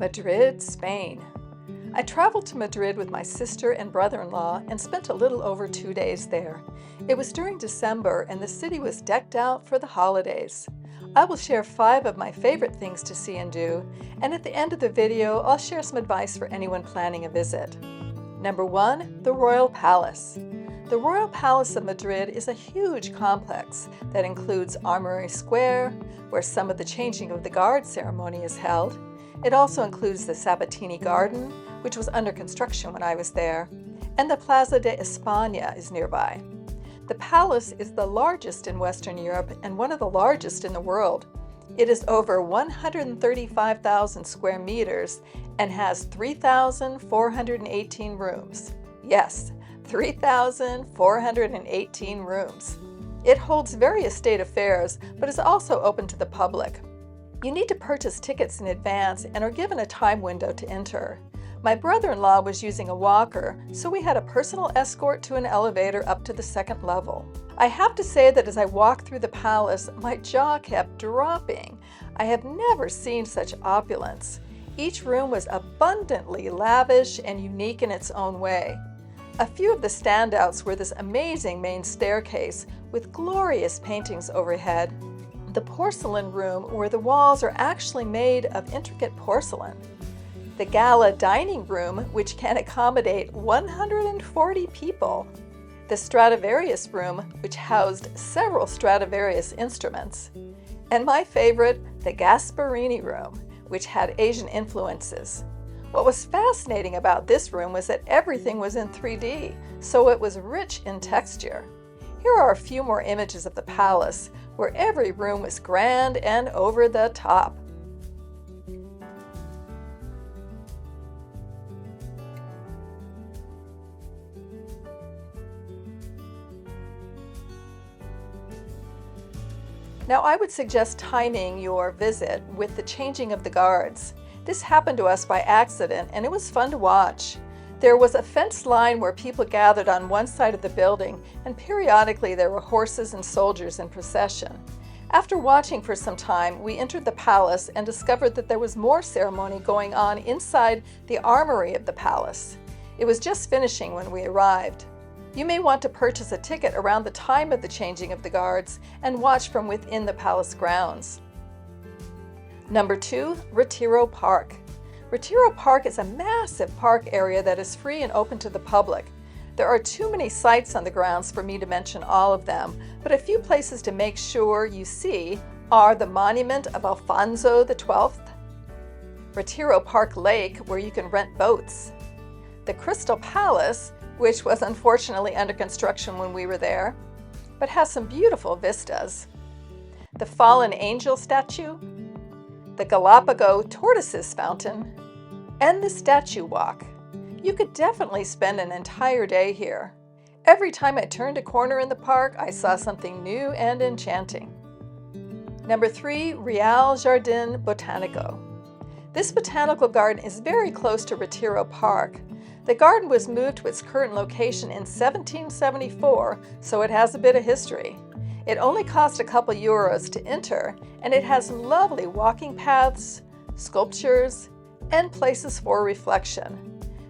Madrid, Spain. I traveled to Madrid with my sister and brother-in-law and spent a little over 2 days there. It was during December and the city was decked out for the holidays. I will share 5 of my favorite things to see and do, and at the end of the video I'll share some advice for anyone planning a visit. Number 1. The Royal Palace. The Royal Palace of Madrid is a huge complex that includes Armory Square, where some of the changing of the guard ceremony is held. It also includes the Sabatini Garden, which was under construction when I was there, and the Plaza de Espana is nearby. The palace is the largest in Western Europe and one of the largest in the world. It is over 135,000 square meters and has 3,418 rooms. Yes, 3,418 rooms. It holds various state affairs, but is also open to the public. You need to purchase tickets in advance and are given a time window to enter. My brother-in-law was using a walker, so we had a personal escort to an elevator up to the 2nd level. I have to say that as I walked through the palace, my jaw kept dropping. I have never seen such opulence. Each room was abundantly lavish and unique in its own way. A few of the standouts were this amazing main staircase with glorious paintings overhead, the porcelain room where the walls are actually made of intricate porcelain, the gala dining room which can accommodate 140 people, the Stradivarius room which housed several Stradivarius instruments, and my favorite, the Gasparini room, which had Asian influences. What was fascinating about this room was that everything was in 3D, so it was rich in texture. Here are a few more images of the palace, where every room was grand and over the top. Now I would suggest timing your visit with the changing of the guards. This happened to us by accident and it was fun to watch. There was a fence line where people gathered on one side of the building, and periodically there were horses and soldiers in procession. After watching for some time, we entered the palace and discovered that there was more ceremony going on inside the armory of the palace. It was just finishing when we arrived. You may want to purchase a ticket around the time of the changing of the guards and watch from within the palace grounds. Number 2, Retiro Park. Retiro Park is a massive park area that is free and open to the public. There are too many sites on the grounds for me to mention all of them, but a few places to make sure you see are the Monument of Alfonso XII, Retiro Park Lake, where you can rent boats, the Crystal Palace, which was unfortunately under construction when we were there, but has some beautiful vistas, the Fallen Angel statue, the Galapago Tortoises fountain, and the statue walk. You could definitely spend an entire day here. Every time I turned a corner in the park, I saw something new and enchanting. Number 3, Real Jardin Botanico. This botanical garden is very close to Retiro Park. The garden was moved to its current location in 1774, so it has a bit of history. It only cost a couple euros to enter, and it has lovely walking paths, sculptures, and places for reflection.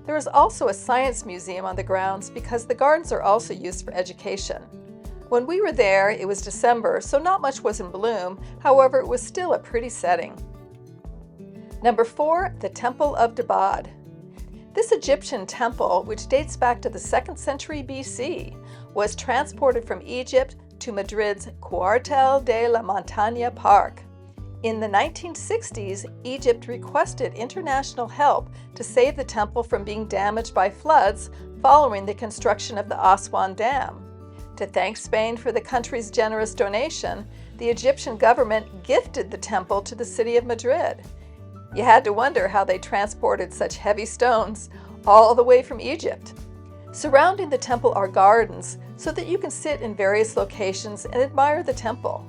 There is also a science museum on the grounds because the gardens are also used for education. When we were there, it was December, so not much was in bloom. However, it was still a pretty setting. Number 4, the Temple of Debod. This Egyptian temple, which dates back to the 2nd century BC, was transported from Egypt to Madrid's Cuartel de la Montaña Park. In the 1960s, Egypt requested international help to save the temple from being damaged by floods following the construction of the Aswan Dam. To thank Spain for the country's generous donation, the Egyptian government gifted the temple to the city of Madrid. You had to wonder how they transported such heavy stones all the way from Egypt. Surrounding the temple are gardens so that you can sit in various locations and admire the temple.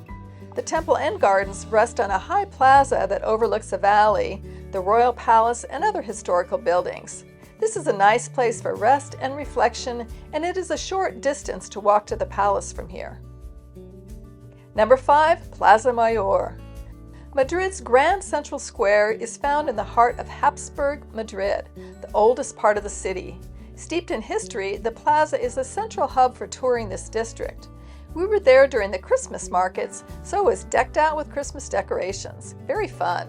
The temple and gardens rest on a high plaza that overlooks a valley, the Royal Palace, and other historical buildings. This is a nice place for rest and reflection, and it is a short distance to walk to the palace from here. Number 5, Plaza Mayor. Madrid's Grand Central Square is found in the heart of Habsburg Madrid, the oldest part of the city. Steeped in history, the plaza is a central hub for touring this district. We were there during the Christmas markets, so it was decked out with Christmas decorations. Very fun.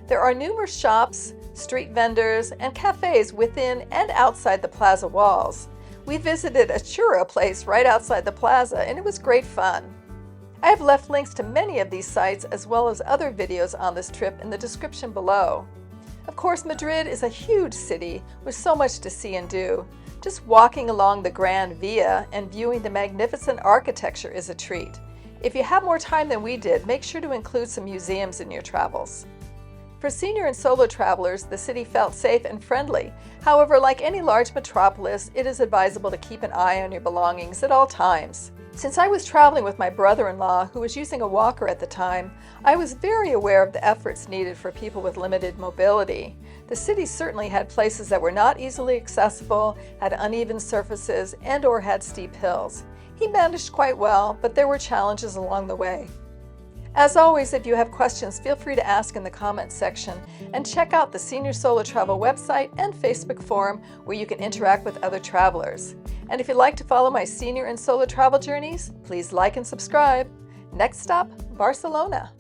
There are numerous shops, street vendors, and cafes within and outside the plaza walls. We visited a churro place right outside the plaza, and it was great fun. I have left links to many of these sites as well as other videos on this trip in the description below. Of course, Madrid is a huge city with so much to see and do. Just walking along the Grand Via and viewing the magnificent architecture is a treat. If you have more time than we did, make sure to include some museums in your travels. For senior and solo travelers, the city felt safe and friendly. However, like any large metropolis, it is advisable to keep an eye on your belongings at all times. Since I was traveling with my brother-in-law, who was using a walker at the time, I was very aware of the efforts needed for people with limited mobility. The city certainly had places that were not easily accessible, had uneven surfaces, and/or had steep hills. He managed quite well, but there were challenges along the way. As always, if you have questions, feel free to ask in the comments section, and check out the Senior Solo Travel website and Facebook forum where you can interact with other travelers. And if you'd like to follow my senior and solo travel journeys, please like and subscribe. Next stop, Barcelona.